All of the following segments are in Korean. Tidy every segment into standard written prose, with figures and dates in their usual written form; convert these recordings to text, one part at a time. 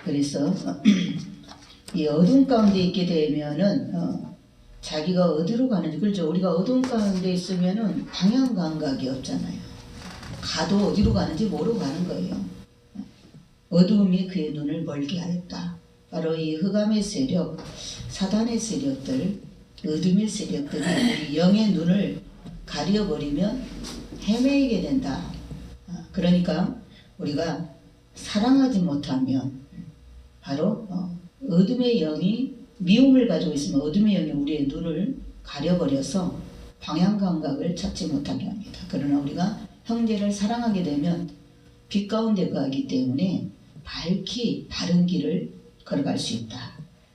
그래서 이 어둠 가운데 있게 되면은 자기가 어디로 가는지, 그렇죠. 우리가 어둠 가운데 있으면은 방향 감각이 없잖아요. 가도 어디로 가는지 모르고 가는 거예요. 어두움이 그의 눈을 멀게 하였다. 바로 이 흑암의 세력, 사단의 세력들, 어둠의 세력들이 우리 영의 눈을 가려버리면 헤매이게 된다. 그러니까 우리가 사랑하지 못하면 바로 어둠의 영이 미움을 가지고 있으면 어둠의 영이 우리의 눈을 가려버려서 방향 감각을 찾지 못하게 합니다. 그러나 우리가 형제를 사랑하게 되면 빛 가운데 거하기 때문에 밝히 바른 길을 걸어갈 수 있다.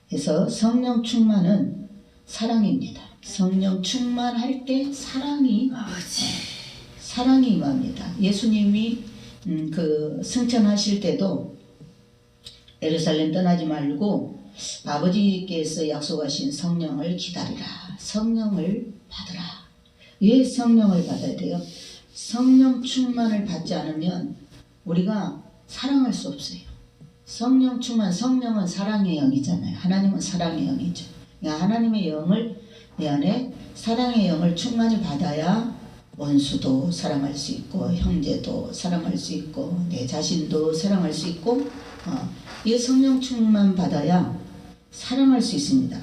그래서 성령 충만은 사랑입니다. 성령 충만할 때 사랑이 임합니다. 예수님이 그 승천하실 때도 예루살렘 떠나지 말고 아버지께서 약속하신 성령을 기다리라. 성령을 받으라. 왜 성령을 받아야 돼요? 성령 충만을 받지 않으면 우리가 사랑할 수 없어요. 성령 충만, 성령은 사랑의 영이잖아요. 하나님은 사랑의 영이죠. 그러니까 하나님의 영을 내 안에 사랑의 영을 충만히 받아야 원수도 사랑할 수 있고 형제도 사랑할 수 있고 내 자신도 사랑할 수 있고 이 성령 충만 받아야 사랑할 수 있습니다.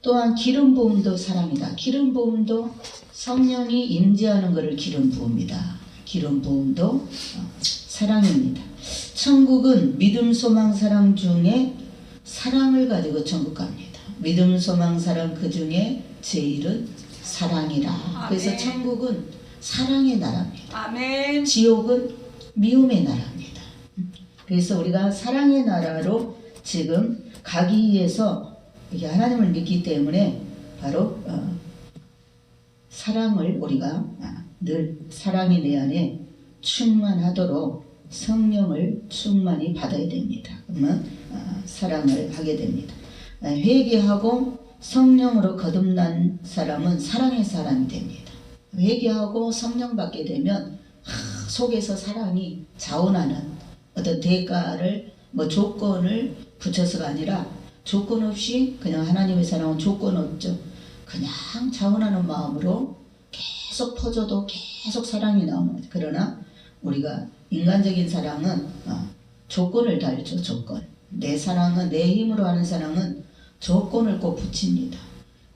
또한 기름 부음도 사랑이다. 기름 부음도 성령이 임재하는 것을 기름 부음이다. 기름 부음도 사랑입니다. 천국은 믿음, 소망, 사랑 중에 사랑을 가지고 천국 갑니다. 믿음, 소망, 사랑 그 중에 제일은 사랑이라. 아멘. 그래서 천국은 사랑의 나라입니다. 아멘. 지옥은 미움의 나라입니다. 그래서 우리가 사랑의 나라로 지금 가기 위해서 하나님을 믿기 때문에 바로 사랑을 우리가 늘 사랑이 내 안에 충만하도록 성령을 충만히 받아야 됩니다. 그러면 사랑을 하게 됩니다. 회개하고 성령으로 거듭난 사람은 사랑의 사람이 됩니다. 회개하고 성령 받게 되면 속에서 사랑이 자원하는 어떤 대가를 조건을 붙여서가 아니라 조건 없이 그냥 하나님의 사랑은 조건 없죠. 그냥 자원하는 마음으로 계속 퍼져도 계속 사랑이 나오는 거죠. 그러나 우리가 인간적인 사랑은 조건을 달죠. 조건. 내 사랑은 내 힘으로 하는 사랑은 조건을 꼭 붙입니다.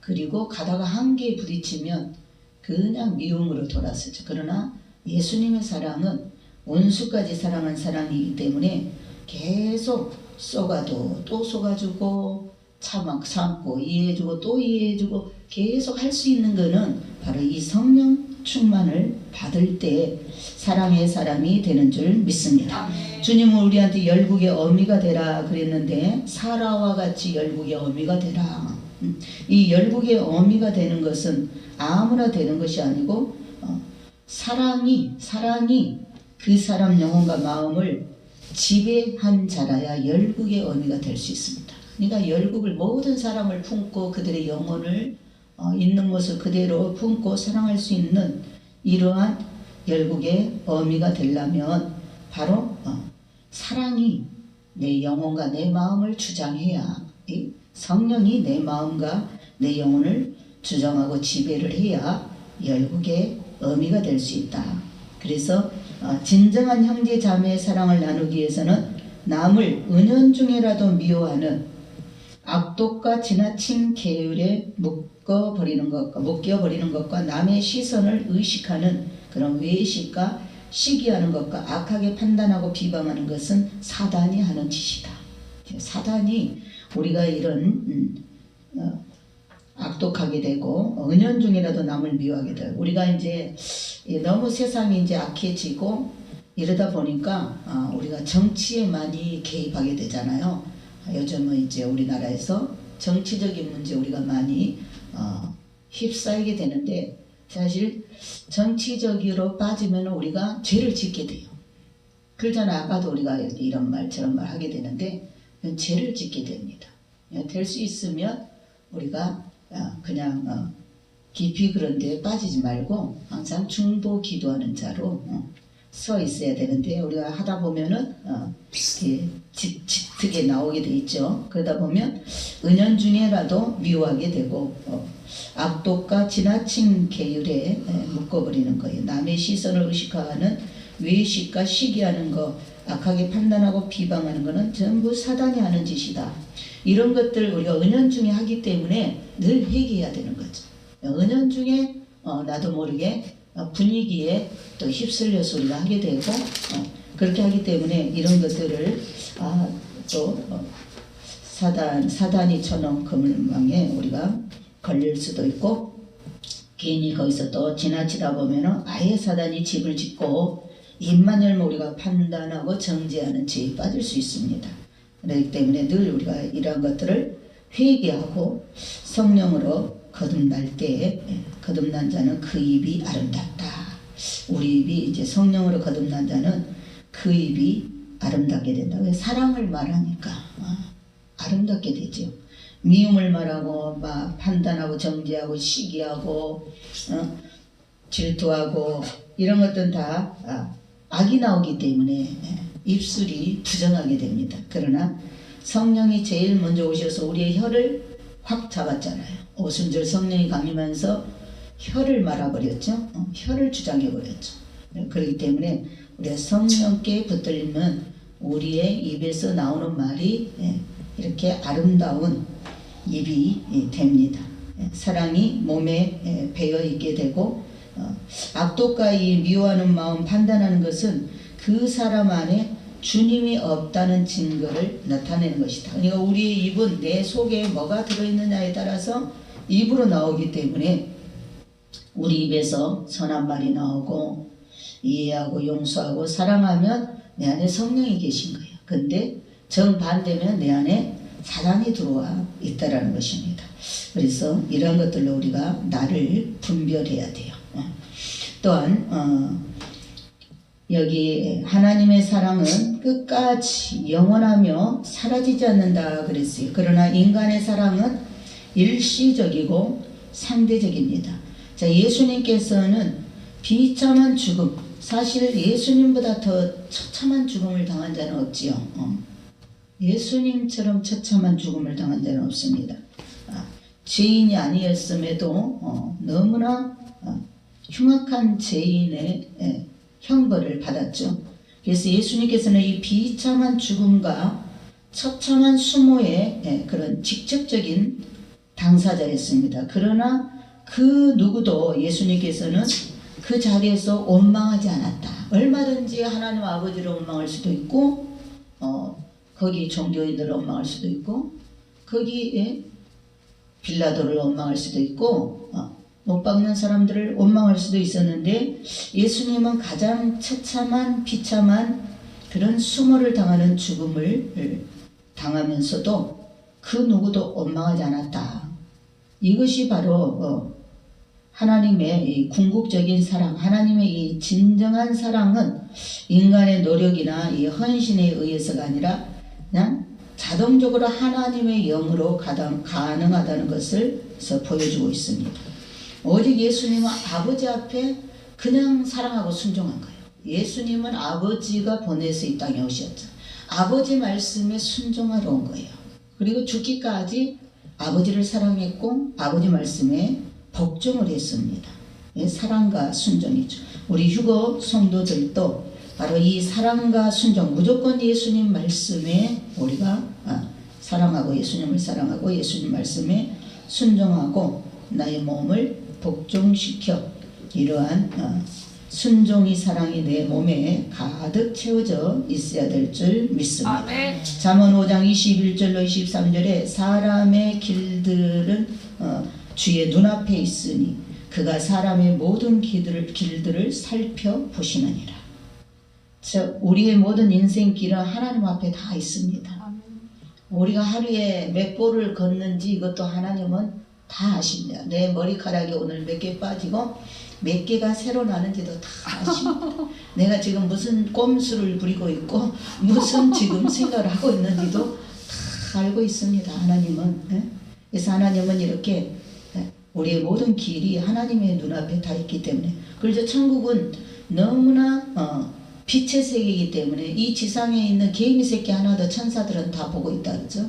그리고 가다가 한계에 부딪히면 그냥 미움으로 돌아서죠. 그러나 예수님의 사랑은 원수까지 사랑한 사랑이기 때문에 계속 쏘가도 또 쏘가주고 참고 이해해주고 또 이해해주고 계속 할 수 있는 거는 바로 이 성령 충만을 받을 때 사랑의 사람이 되는 줄 믿습니다. 주님은 우리한테 열국의 어미가 되라 그랬는데 사라와 같이 열국의 어미가 되라. 이 열국의 어미가 되는 것은 아무나 되는 것이 아니고 사랑이 그 사람 영혼과 마음을 지배한 자라야 열국의 어미가 될 수 있습니다. 그러니까 열국을 모든 사람을 품고 그들의 영혼을 있는 모습 그대로 품고 사랑할 수 있는 이러한 열국의 어미가 되려면 바로 사랑이 내 영혼과 내 마음을 주장해야 성령이 내 마음과 내 영혼을 주장하고 지배를 해야 열국의 어미가 될 수 있다. 그래서 진정한 형제 자매의 사랑을 나누기 위해서는 남을 은연중에라도 미워하는 악독과 지나친 계율에 묶여버리는 것과 남의 시선을 의식하는 그런 외식과 시기하는 것과 악하게 판단하고 비방하는 것은 사단이 하는 짓이다. 사단이 우리가 이런 악독하게 되고 은연중에라도 남을 미워하게 되고 우리가 이제 너무 세상이 이제 악해지고 이러다 보니까 우리가 정치에 많이 개입하게 되잖아요. 요즘은 이제 우리나라에서 정치적인 문제 우리가 많이 휩싸이게 되는데 사실 정치적으로 빠지면 우리가 죄를 짓게 돼요. 그러잖아. 아까도 우리가 이런 말 저런 말 하게 되는데 죄를 짓게 됩니다. 될 수 있으면 우리가 그냥 깊이 그런 데 빠지지 말고 항상 중보 기도하는 자로 서 있어야 되는데 우리가 하다 보면은 크게 나오게 돼 있죠. 그러다 보면 은연중에라도 미워하게 되고 악독과 지나친 계율에 묶어버리는 거예요. 남의 시선을 의식하는 외식과 시기하는 거, 악하게 판단하고 비방하는 것은 전부 사단이 하는 짓이다. 이런 것들 우리가 은연중에 하기 때문에 늘 회개해야 되는 거죠. 은연중에 나도 모르게 분위기에 또 휩쓸려서 우리가 하게 되고 그렇게 하기 때문에 이런 것들을 또 사단이 쳐놓은 그물망에 우리가 걸릴 수도 있고 괜히 거기서 또 지나치다 보면은 아예 사단이 집을 짓고 입만 열면 우리가 판단하고 정죄하는 죄에 빠질 수 있습니다. 그렇기 때문에 늘 우리가 이러한 것들을 회개하고 성령으로 거듭날 때 거듭난 자는 그 입이 아름답다. 우리 입이 이제 성령으로 거듭난 자는 그 입이 아름답게 된다. 왜? 사랑을 말하니까 아름답게 되죠. 미움을 말하고 막 판단하고 정죄하고 시기하고 질투하고 이런 것들은 다 악이 나오기 때문에 입술이 부정하게 됩니다. 그러나 성령이 제일 먼저 오셔서 우리의 혀를 확 잡았잖아요. 오순절 성령이 강림하면서 혀를 말아버렸죠. 혀를 주장해버렸죠. 그렇기 때문에 우리가 성령께 붙들리면 우리의 입에서 나오는 말이 이렇게 아름다운 입이 됩니다. 사랑이 몸에 배어있게 되고 악독과 이 미워하는 마음 판단하는 것은 그 사람 안에 주님이 없다는 증거를 나타내는 것이다. 그러니까 우리의 입은 내 속에 뭐가 들어있느냐에 따라서 입으로 나오기 때문에 우리 입에서 선한 말이 나오고 이해하고 용서하고 사랑하면 내 안에 성령이 계신 거예요. 근데 정반대면 내 안에 사단이 들어와 있다라는 것입니다. 그래서 이런 것들로 우리가 나를 분별해야 돼요. 또한 여기 하나님의 사랑은 끝까지 영원하며 사라지지 않는다 그랬어요. 그러나 인간의 사랑은 일시적이고 상대적입니다. 자, 예수님께서는 비참한 죽음, 사실 예수님보다 더 처참한 죽음을 당한 자는 없지요. 예수님처럼 처참한 죽음을 당한 자는 없습니다. 죄인이 아니었음에도 너무나 흉악한 죄인의 형벌을 받았죠. 그래서 예수님께서는 이 비참한 죽음과 처참한 수모의 그런 직접적인 당사자였습니다. 그러나 그 누구도 예수님께서는 그 자리에서 원망하지 않았다. 얼마든지 하나님 아버지를 원망할 수도 있고 거기 종교인들을 원망할 수도 있고 거기에 빌라도를 원망할 수도 있고 못 박는 사람들을 원망할 수도 있었는데 예수님은 가장 처참한 비참한 그런 수모를 당하는 죽음을 당하면서도 그 누구도 원망하지 않았다. 이것이 바로 하나님의 이 궁극적인 사랑, 하나님의 이 진정한 사랑은 인간의 노력이나 이 헌신에 의해서가 아니라 그냥 자동적으로 하나님의 영으로 가능하다는 것을 보여주고 있습니다. 오직 예수님은 아버지 앞에 그냥 사랑하고 순종한 거예요. 예수님은 아버지가 보내서 이 땅에 오셨죠. 아버지 말씀에 순종하러 온 거예요. 그리고 죽기까지 아버지를 사랑했고 아버지 말씀에 복종을 했습니다. 사랑과 순종이죠. 우리 휴거 성도들도 바로 이 사랑과 순종, 무조건 예수님 말씀에 우리가 사랑하고 예수님을 사랑하고 예수님 말씀에 순종하고 나의 몸을 복종시켜 이러한 순종이 사랑이 내 몸에 가득 채워져 있어야 될 줄 믿습니다. 아멘. 잠언 5장 21절로 23절에 사람의 길들은 주의 눈앞에 있으니 그가 사람의 모든 길들을 살펴보시느니라. 우리의 모든 인생 길은 하나님 앞에 다 있습니다. 우리가 하루에 몇 볼을 걷는지 이것도 하나님은 다 아십니다. 내 머리카락이 오늘 몇 개 빠지고 몇 개가 새로 나는지도 다 아십니다. 내가 지금 무슨 꼼수를 부리고 있고 무슨 지금 생각을 하고 있는지도 다 알고 있습니다. 하나님은. 그래서 하나님은 이렇게 우리의 모든 길이 하나님의 눈앞에 다 있기 때문에, 그래서 천국은 너무나 빛의 세계이기 때문에 이 지상에 있는 개미 새끼 하나도 천사들은 다 보고 있다 그러죠.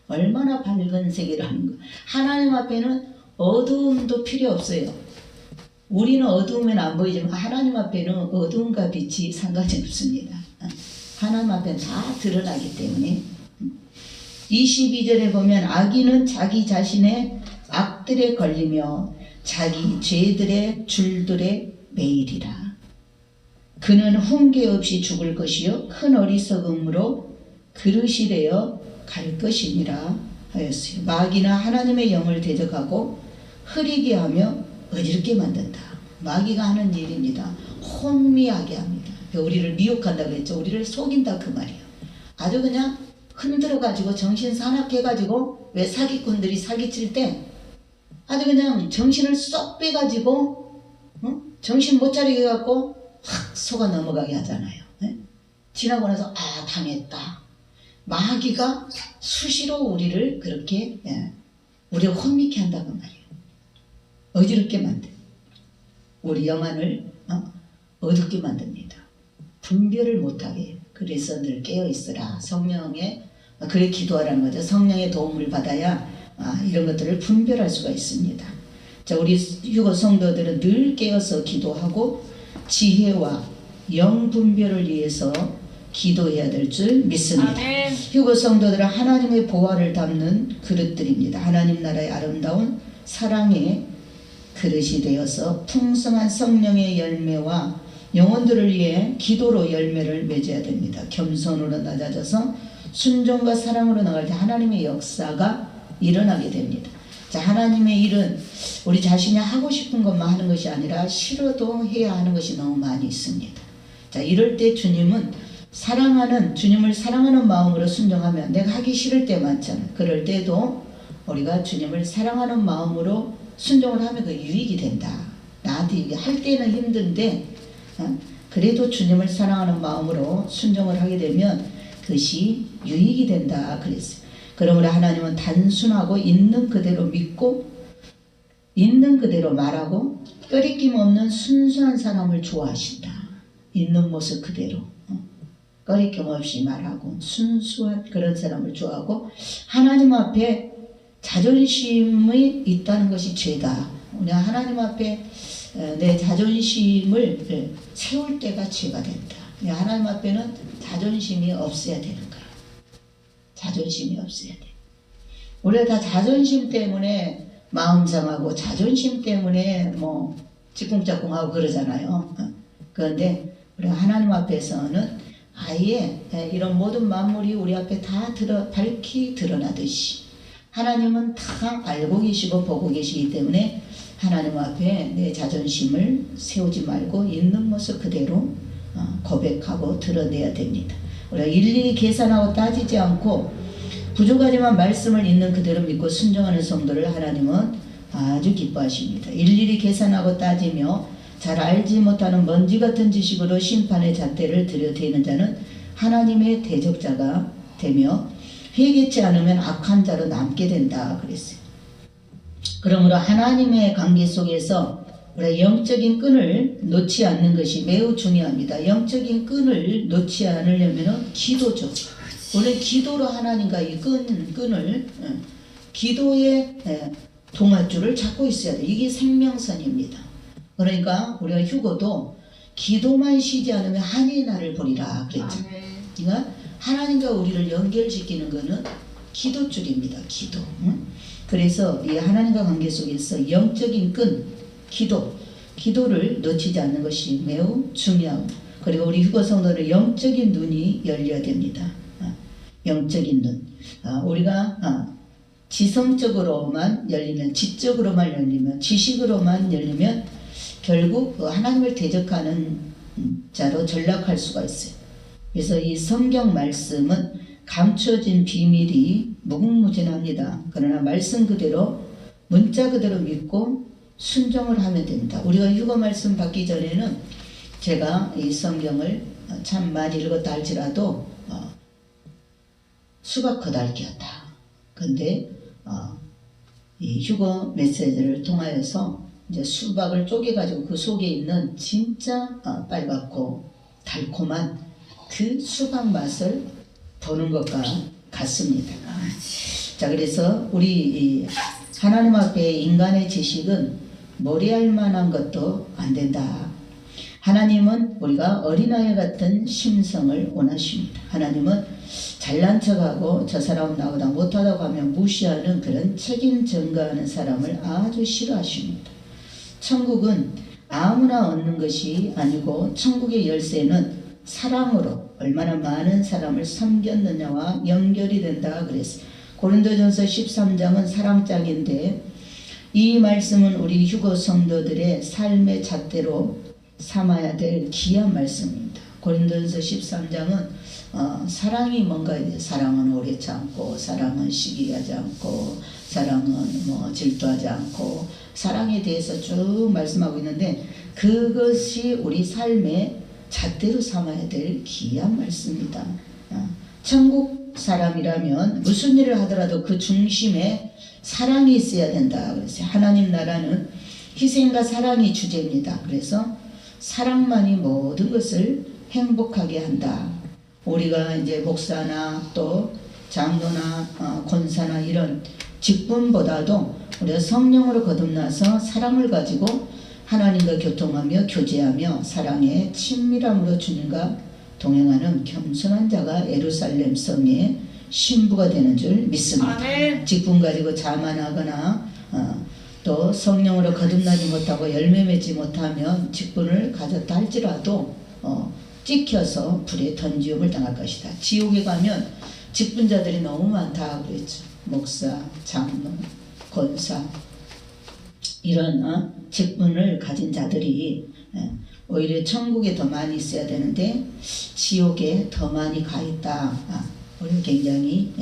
얼마나 밝은 세계라는 거. 하나님 앞에는 어두움도 필요 없어요. 우리는 어두우면 안 보이지만 하나님 앞에는 어두움과 빛이 상관이 없습니다. 하나님 앞에는 다 드러나기 때문에. 22절에 보면 악인은 자기 자신의 악들에 걸리며 자기 죄들의 줄들에 매이리라. 그는 훈계 없이 죽을 것이요 큰 어리석음으로 그릇이 되어 갈 것이니라 하였어요. 마귀나 하나님의 영을 대적하고 흐리게 하며 어지럽게 만든다. 마귀가 하는 일입니다. 혼미하게 합니다. 우리를 미혹한다고 했죠. 우리를 속인다 그 말이에요. 아주 그냥 흔들어가지고 정신 사납해가지고 왜 사기꾼들이 사기칠 때 아주 그냥 정신을 쏙 빼가지고 정신 못 차리게 해갖고 확 속아 넘어가게 하잖아요. 네? 지나고 나서 아 당했다. 마귀가 수시로 우리를 그렇게 우리를 혼미케 한다고 말이에요. 어지럽게 만들. 우리 영안을 어둡게 만듭니다. 분별을 못하게 해요. 그래서 늘 깨어있으라. 성령의 그래 기도하라는 거죠. 성령의 도움을 받아야 이런 것들을 분별할 수가 있습니다. 자, 우리 휴거 성도들은 늘 깨어서 기도하고 지혜와 영 분별을 위해서 기도해야 될 줄 믿습니다. 아멘. 휴거 성도들은 하나님의 보화를 담는 그릇들입니다. 하나님 나라의 아름다운 사랑의 그릇이 되어서 풍성한 성령의 열매와 영혼들을 위해 기도로 열매를 맺어야 됩니다. 겸손으로 낮아져서 순종과 사랑으로 나갈 때 하나님의 역사가 일어나게 됩니다. 자, 하나님의 일은 우리 자신이 하고 싶은 것만 하는 것이 아니라 싫어도 해야 하는 것이 너무 많이 있습니다. 자, 이럴 때 주님은 주님을 사랑하는 마음으로 순종하면 내가 하기 싫을 때 많잖아요. 그럴 때도 우리가 주님을 사랑하는 마음으로 순종을 하면 그 유익이 된다. 나한테 이게 할 때는 힘든데 그래도 주님을 사랑하는 마음으로 순종을 하게 되면 그것이 유익이 된다 그랬어요. 그러므로 하나님은 단순하고 있는 그대로 믿고 있는 그대로 말하고 꺼리낌 없는 순수한 사람을 좋아하신다. 있는 모습 그대로 꺼리낌 없이 말하고 순수한 그런 사람을 좋아하고 하나님 앞에 자존심이 있다는 것이 죄다. 우리 하나님 앞에 내 자존심을 세울 때가 죄가 된다. 하나님 앞에는 자존심이 없어야 되는 거야. 자존심이 없어야 돼. 우리가 다 자존심 때문에 마음 상하고 자존심 때문에 뭐 찌꿍짜꿍하고 그러잖아요. 그런데 우리가 하나님 앞에서는 아예 이런 모든 만물이 우리 앞에 다 밝히 드러나듯이 하나님은 다 알고 계시고 보고 계시기 때문에 하나님 앞에 내 자존심을 세우지 말고 있는 모습 그대로 고백하고 드러내야 됩니다. 우리가 일일이 계산하고 따지지 않고 부족하지만 말씀을 있는 그대로 믿고 순종하는 성도를 하나님은 아주 기뻐하십니다. 일일이 계산하고 따지며 잘 알지 못하는 먼지 같은 지식으로 심판의 잣대를 들여대는 자는 하나님의 대적자가 되며 회개치 않으면 악한 자로 남게 된다 그랬어요. 그러므로 하나님의 관계 속에서 우리가 영적인 끈을 놓지 않는 것이 매우 중요합니다. 영적인 끈을 놓지 않으려면 기도죠. 원래 기도로 하나님과 이 끈을 기도의 동아줄을 잡고 있어야 돼요. 이게 생명선입니다. 그러니까 우리가 휴거도 기도만 쉬지 않으면 한이 나를 보리라 그랬죠. 그러니까 하나님과 우리를 연결시키는 것은 기도줄입니다. 기도. 그래서 이 하나님과 관계 속에서 영적인 끈, 기도를 놓치지 않는 것이 매우 중요하고, 그리고 우리 휴거 성도는 영적인 눈이 열려야 됩니다. 영적인 눈. 우리가 지성적으로만 열리면, 지적으로만 열리면, 지식으로만 열리면 결국 하나님을 대적하는 자로 전락할 수가 있어요. 그래서 이 성경 말씀은 감춰진 비밀이 무궁무진합니다. 그러나 말씀 그대로 문자 그대로 믿고 순종을 하면 됩니다. 우리가 휴거 말씀 받기 전에는 제가 이 성경을 참 많이 읽었다 할지라도 수박 거달기였다. 근데 이 휴거 메시지를 통하여서 이제 수박을 쪼개가지고 그 속에 있는 진짜 빨갛고 달콤한 그 수박 맛을 보는 것과 같습니다. 자, 그래서 우리 이 하나님 앞에 인간의 지식은 머리할 만한 것도 안 된다. 하나님은 우리가 어린아이 같은 심성을 원하십니다. 하나님은 잘난 척하고 저 사람은 나보다 못하다고 하면 무시하는 그런 책임 전가하는 사람을 아주 싫어하십니다. 천국은 아무나 얻는 것이 아니고 천국의 열쇠는 사랑으로 얼마나 많은 사람을 섬겼느냐와 연결이 된다 그랬어요. 고린도전서 13장은 사랑장인데 이 말씀은 우리 휴거 성도들의 삶의 잣대로 삼아야 될 귀한 말씀입니다. 고린도전서 13장은 사랑이 뭔가 사랑은 오래 참고 사랑은 시기하지 않고 사랑은 뭐 질투하지 않고 사랑에 대해서 쭉 말씀하고 있는데 그것이 우리 삶의 잣대로 삼아야 될 귀한 말씀입니다. 천국 사람이라면 무슨 일을 하더라도 그 중심에 사랑이 있어야 된다. 그래서 하나님 나라는 희생과 사랑이 주제입니다. 그래서 사랑만이 모든 것을 행복하게 한다. 우리가 이제 목사나 또 장로나 권사나 이런 직분보다도 우리가 성령으로 거듭나서 사랑을 가지고 하나님과 교통하며 교제하며 사랑의 친밀함으로 주님과 동행하는 겸손한 자가 예루살렘 성의 신부가 되는 줄 믿습니다. 아멘. 직분 가지고 자만하거나 또 성령으로 거듭나지 못하고 열매 맺지 못하면 직분을 가졌다 할지라도 찍혀서 불에 던지움을 당할 것이다. 지옥에 가면 직분자들이 너무 많다 그랬죠. 목사, 장로, 권사 이런 직분을 가진 자들이 오히려 천국에 더 많이 있어야 되는데 지옥에 더 많이 가 있다. 우리 굉장히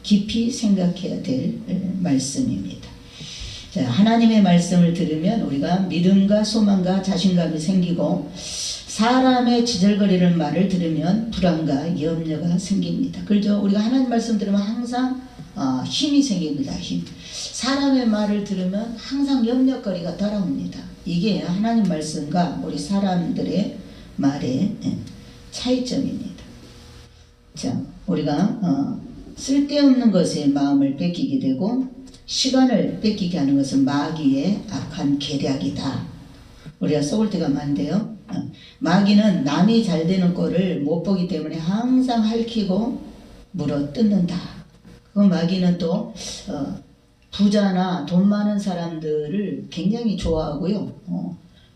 깊이 생각해야 될 말씀입니다. 자, 하나님의 말씀을 들으면 우리가 믿음과 소망과 자신감이 생기고 사람의 지절거리는 말을 들으면 불안과 염려가 생깁니다. 그렇죠? 우리가 하나님 말씀 들으면 항상 힘이 생깁니다. 힘. 사람의 말을 들으면 항상 염려거리가 따라옵니다. 이게 하나님 말씀과 우리 사람들의 말의 차이점입니다. 자, 우리가 쓸데없는 것에 마음을 뺏기게 되고 시간을 뺏기게 하는 것은 마귀의 악한 계략이다. 우리가 써볼 때가 많은데요. 마귀는 남이 잘 되는 꼴을 못 보기 때문에 항상 핥히고 물어뜯는다. 그 마귀는 또 부자나 돈 많은 사람들을 굉장히 좋아하고요.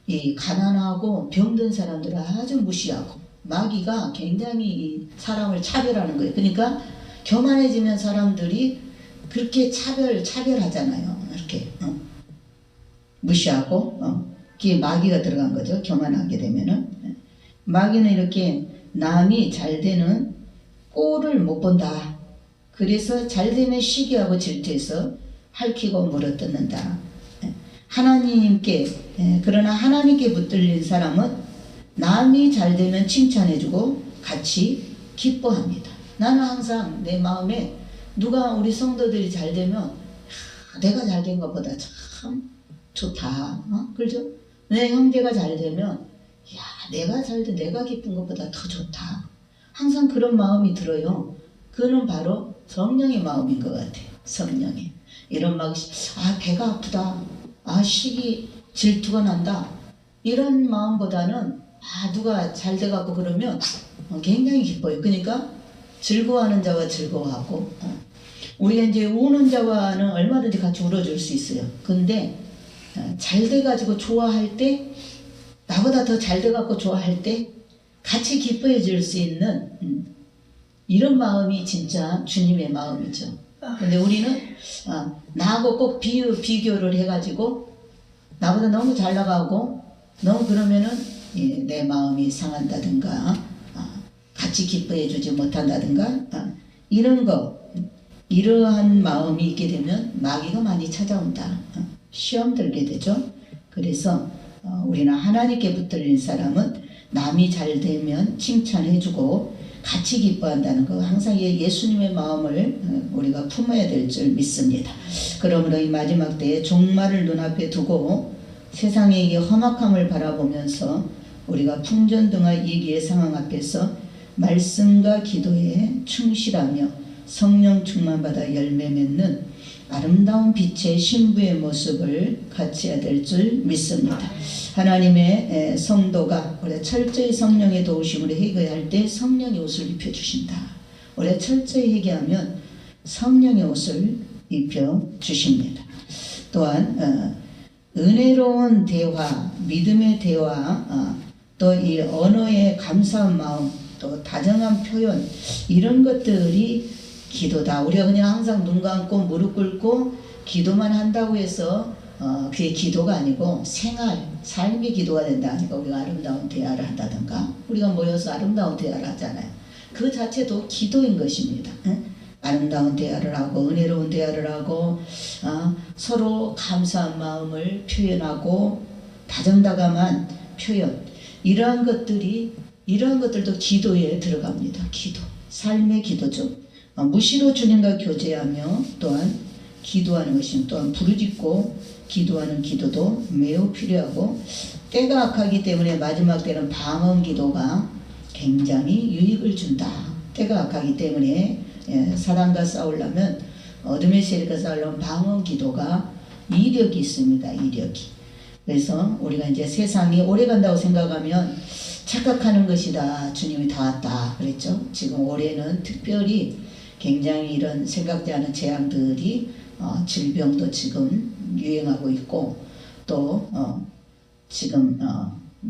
이 가난하고 병든 사람들을 아주 무시하고 마귀가 굉장히 사람을 차별하는 거예요. 그러니까 교만해지면 사람들이 그렇게 차별하잖아요. 이렇게 무시하고 그게 마귀가 들어간 거죠. 교만하게 되면은 마귀는 이렇게 남이 잘 되는 꼴을 못 본다. 그래서 잘 되면 시기하고 질투해서 핥히고 물어뜯는다. 하나님께 그러나 하나님께 붙들린 사람은 남이 잘 되면 칭찬해주고 같이 기뻐합니다. 나는 항상 내 마음에 누가 우리 성도들이 잘 되면 내가 잘 된 것보다 참 좋다. 그렇죠? 내 형제가 잘 되면 야 내가 잘 돼 내가 기쁜 것보다 더 좋다. 항상 그런 마음이 들어요. 그는 바로 성령의 마음인 것 같아요. 성령의 이런 막 배가 아프다. 시기 질투가 난다. 이런 마음보다는 누가 잘 돼갖고 그러면 굉장히 기뻐요. 그러니까 즐거워하는 자와 즐거워하고 우리가 이제 우는 자와는 얼마든지 같이 울어줄 수 있어요. 근데 잘 돼가지고 좋아할 때 나보다 더 잘 돼갖고 좋아할 때 같이 기뻐해 줄 수 있는 이런 마음이 진짜 주님의 마음이죠. 근데 우리는 나하고 꼭 비교를 해가지고 나보다 너무 잘 나가고 너무 그러면은 내 마음이 상한다든가 같이 기뻐해 주지 못한다든가 이러한 마음이 있게 되면 마귀가 많이 찾아온다. 시험 들게 되죠. 그래서 우리는 하나님께 붙들린 사람은 남이 잘 되면 칭찬해주고 같이 기뻐한다는 거 항상 예수님의 마음을 우리가 품어야 될 줄 믿습니다. 그러므로 이 마지막 때에 종말을 눈앞에 두고 세상의 이 험악함을 바라보면서 우리가 풍전등화 이기의 상황 앞에서 말씀과 기도에 충실하며 성령 충만받아 열매 맺는 아름다운 빛의 신부의 모습을 갖춰야 될 줄 믿습니다. 하나님의 성도가 우리가 철저히 성령의 도우심으로 회개할 때 성령의 옷을 입혀주신다. 우리가 철저히 회개하면 성령의 옷을 입혀주십니다. 또한 은혜로운 대화, 믿음의 대화, 또 이 언어의 감사한 마음, 또 다정한 표현, 이런 것들이 기도다. 우리가 그냥 항상 눈 감고 무릎 꿇고 기도만 한다고 해서 그게 기도가 아니고 생활, 삶의 기도가 된다 하니까 우리가 아름다운 대화를 한다든가 우리가 모여서 아름다운 대화를 하잖아요. 그 자체도 기도인 것입니다. 아름다운 대화를 하고 은혜로운 대화를 하고 서로 감사한 마음을 표현하고 다정다감한 표현, 이러한 것들도 기도에 들어갑니다. 기도, 삶의 기도죠. 무시로 주님과 교제하며 또한 기도하는 것이 또한 부르짖고 기도하는 기도도 매우 필요하고, 때가 악하기 때문에 마지막 때는 방언 기도가 굉장히 유익을 준다. 때가 악하기 때문에 사단과 싸우려면, 어둠의 세력과 싸우려면 방언 기도가 이력이 있습니다. 이력이. 그래서 우리가 이제 세상이 오래 간다고 생각하면 착각하는 것이다. 주님이 다 왔다 그랬죠. 지금 올해는 특별히 굉장히 이런 생각지 않은 재앙들이 질병도 지금 유행하고 있고, 또 지금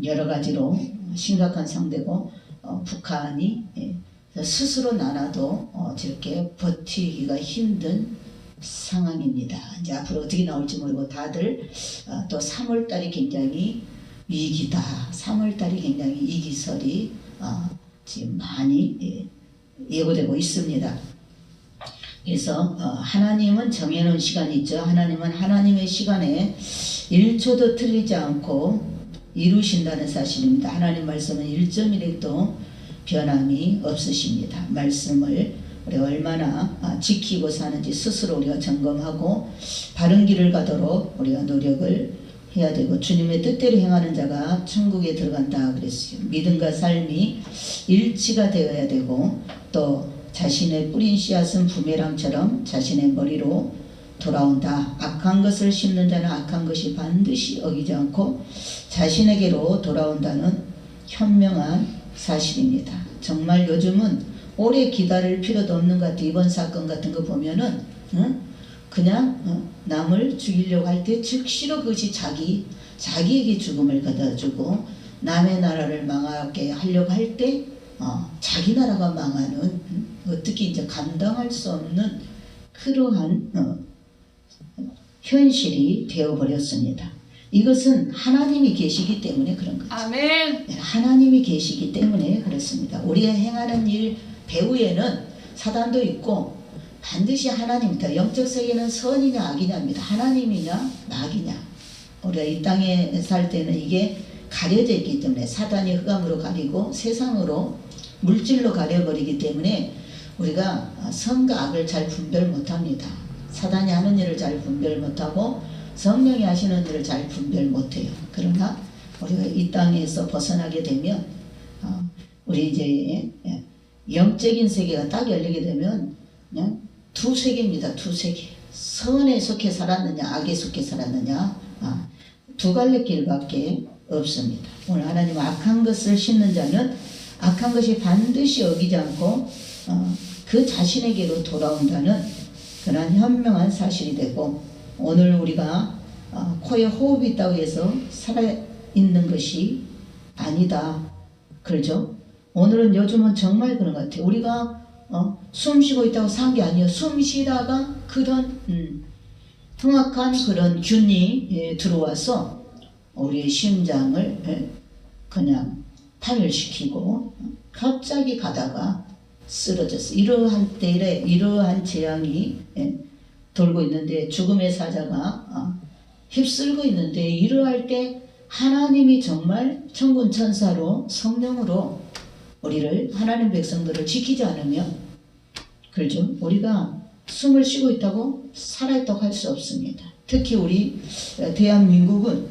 여러 가지로 심각한 상대고, 북한이 스스로 나눠도 저렇게 버티기가 힘든 상황입니다. 이제 앞으로 어떻게 나올지 모르고 다들 또 3월달이 굉장히 위기다. 3월달이 굉장히 위기설이 지금 많이 예고되고 있습니다. 그래서 하나님은 정해놓은 시간이 있죠. 하나님은 하나님의 시간에 1초도 틀리지 않고 이루신다는 사실입니다. 하나님 말씀은 1.1에도 변함이 없으십니다. 말씀을 우리가 얼마나 지키고 사는지 스스로 우리가 점검하고 바른 길을 가도록 우리가 노력을 해야 되고, 주님의 뜻대로 행하는 자가 천국에 들어간다 그랬어요. 믿음과 삶이 일치가 되어야 되고, 또 자신의 뿌린 씨앗은 부메랑처럼 자신의 머리로 돌아온다. 악한 것을 심는 자는 악한 것이 반드시 어기지 않고 자신에게로 돌아온다는 현명한 사실입니다. 정말 요즘은 오래 기다릴 필요도 없는 것 같아요. 이번 사건 같은 거 보면은 그냥 남을 죽이려고 할 때 즉시로 그것이 자기에게 죽음을 가져주고, 남의 나라를 망하게 하려고 할 때 자기 나라가 망하는, 어떻게 이제 감당할 수 없는 그러한 현실이 되어버렸습니다. 이것은 하나님이 계시기 때문에 그런 거죠. 아멘. 하나님이 계시기 때문에 그렇습니다. 우리가 행하는 일 배후에는 사단도 있고 반드시 하나님이다. 영적 세계는 선이냐 악이냐입니다. 하나님이냐 악이냐. 우리가 이 땅에 살 때는 이게 가려져 있기 때문에, 사단이 흑암으로 가리고 세상으로 물질로 가려버리기 때문에 우리가 선과 악을 잘 분별 못합니다. 사단이 하는 일을 잘 분별 못하고 성령이 하시는 일을 잘 분별 못해요. 그러나 우리가 이 땅에서 벗어나게 되면 우리 이제 영적인 세계가 딱 열리게 되면 그냥 두 세계입니다. 두 세계. 선에 속해 살았느냐 악에 속해 살았느냐, 두 갈래 길밖에 없습니다. 오늘 하나님은 악한 것을 심는 자는 악한 것이 반드시 어기지 않고 그 자신에게로 돌아온다는 그런 현명한 사실이 되고, 오늘 우리가 코에 호흡이 있다고 해서 살아있는 것이 아니다. 그렇죠? 오늘은 요즘은 정말 그런 것 같아요. 우리가 숨 쉬고 있다고 산 게 아니에요. 숨 쉬다가 그런 흉악한 그런 균이 들어와서 우리의 심장을 그냥 파멸시키고 갑자기 가다가 쓰러졌어. 이러한 때에 이러한 재앙이 돌고 있는데, 죽음의 사자가 휩쓸고 있는데, 이러할 때 하나님이 정말 천군 천사로 성령으로 우리를, 하나님 백성들을 지키지 않으면, 그렇죠? 우리가 숨을 쉬고 있다고 살아있다고 할 수 없습니다. 특히 우리 대한민국은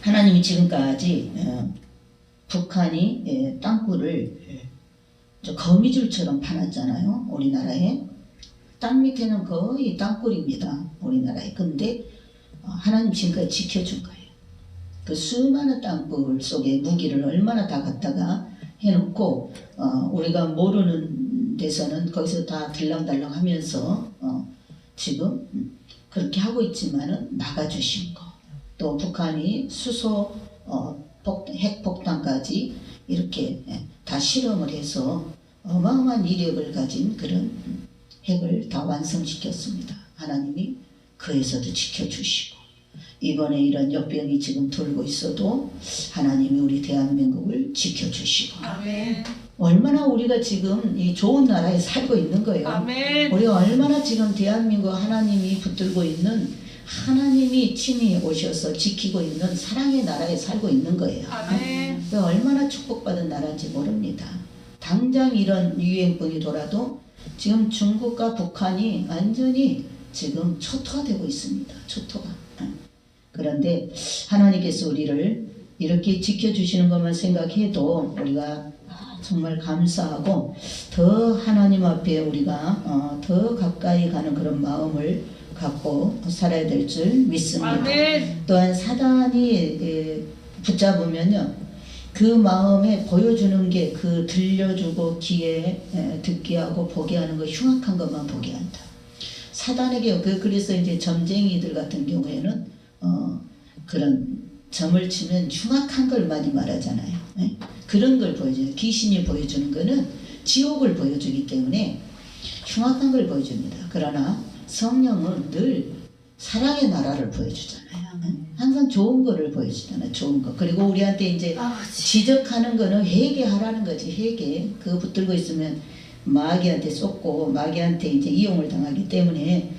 하나님이 지금까지 북한이 땅굴을 저 거미줄처럼 파놨잖아요. 우리나라에 땅 밑에는 거의 땅굴입니다. 우리나라에. 근데 하나님 지금까지 지켜준 거예요. 그 수많은 땅굴 속에 무기를 얼마나 다 갖다가 해놓고 우리가 모르는 데서는 거기서 다 들랑달랑 하면서 지금 그렇게 하고 있지만은 막아주신 거. 또 북한이 수소 핵폭탄까지 이렇게 다 실험을 해서 어마어마한 이력을 가진 그런 핵을 다 완성시켰습니다. 하나님이 그에서도 지켜주시고 이번에 이런 역병이 지금 돌고 있어도 하나님이 우리 대한민국을 지켜주시고 아멘. 얼마나 우리가 지금 이 좋은 나라에 살고 있는 거예요. 아멘. 우리가 얼마나 지금 대한민국 하나님이 붙들고 있는 하나님이 친히 오셔서 지키고 있는 사랑의 나라에 살고 있는 거예요. 아멘. 얼마나 축복받은 나라인지 모릅니다. 당장 이런 유행병이 돌아도 지금 중국과 북한이 완전히 지금 초토화되고 있습니다. 초토화. 그런데 하나님께서 우리를 이렇게 지켜주시는 것만 생각해도 우리가 정말 감사하고 더 하나님 앞에 우리가 더 가까이 가는 그런 마음을 갖고 살아야 될 줄 믿습니다. 아멘. 또한 사단이 붙잡으면요 그 마음에 보여주는 게 그 들려주고 귀에 듣게 하고 보게 하는 거 흉악한 것만 보게 한다. 사단에게 그래서 이제 점쟁이들 같은 경우에는 그런 점을 치면 흉악한 걸 많이 말하잖아요. 네? 그런 걸 보여줘요. 귀신이 보여주는 거는 지옥을 보여주기 때문에 흉악한 걸 보여줍니다. 그러나 성령은 늘 사랑의 나라를 보여주잖아요. 항상 좋은 거를 보여주잖아요. 좋은 거. 그리고 우리한테 이제 지적하는 거는 회개하라는 거지. 회개. 그거 붙들고 있으면 마귀한테 쏟고 마귀한테 이제 이용을 당하기 때문에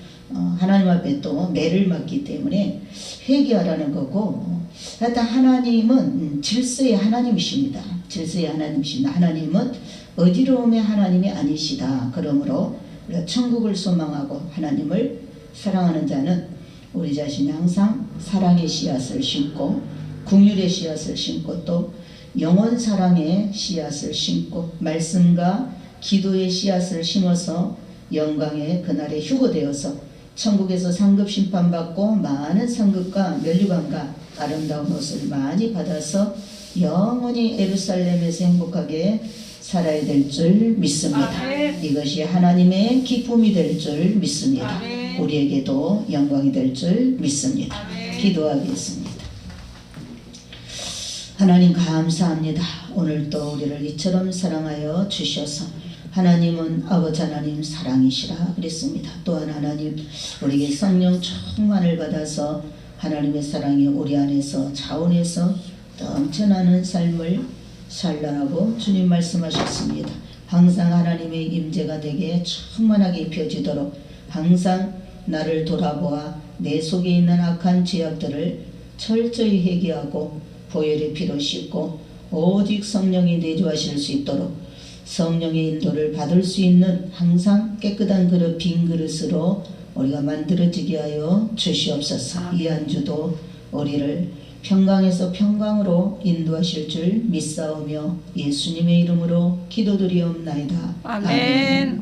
하나님 앞에 또 매를 맞기 때문에 회개하라는 거고 하여튼 하나님은 질서의 하나님이십니다. 질서의 하나님이십니다. 하나님은 어지러움의 하나님이 아니시다. 그러므로 우리가 천국을 소망하고 하나님을 사랑하는 자는 우리 자신이 항상 사랑의 씨앗을 심고 긍휼의 씨앗을 심고 또 영원 사랑의 씨앗을 심고 말씀과 기도의 씨앗을 심어서 영광의 그날에 휴거되어서 천국에서 상급 심판받고 많은 상급과 면류관과 아름다운 옷을 많이 받아서 영원히 예루살렘에서 행복하게 살아야 될 줄 믿습니다. 아멘. 이것이 하나님의 기쁨이 될 줄 믿습니다. 아멘. 우리에게도 영광이 될 줄 믿습니다. 아멘. 기도하겠습니다. 하나님 감사합니다. 오늘도 우리를 이처럼 사랑하여 주셔서 하나님은 아버지 하나님 사랑이시라 그랬습니다. 또한 하나님 우리에게 성령 충만을 받아서 하나님의 사랑이 우리 안에서 자원해서 넘쳐나는 삶을 살라고 주님 말씀하셨습니다. 항상 하나님의 임재가 내게 충만하게 입혀지도록 항상 나를 돌아보아 내 속에 있는 악한 죄악들을 철저히 회개하고 보혈의 피로 씻고 오직 성령이 내주하실 수 있도록 성령의 인도를 받을 수 있는 항상 깨끗한 그릇 빈 그릇으로 우리가 만들어지게 하여 주시옵소서. 이 한 주도 우리를 평강에서 평강으로 인도하실 줄 믿사오며 예수님의 이름으로 기도드리옵나이다. 아멘.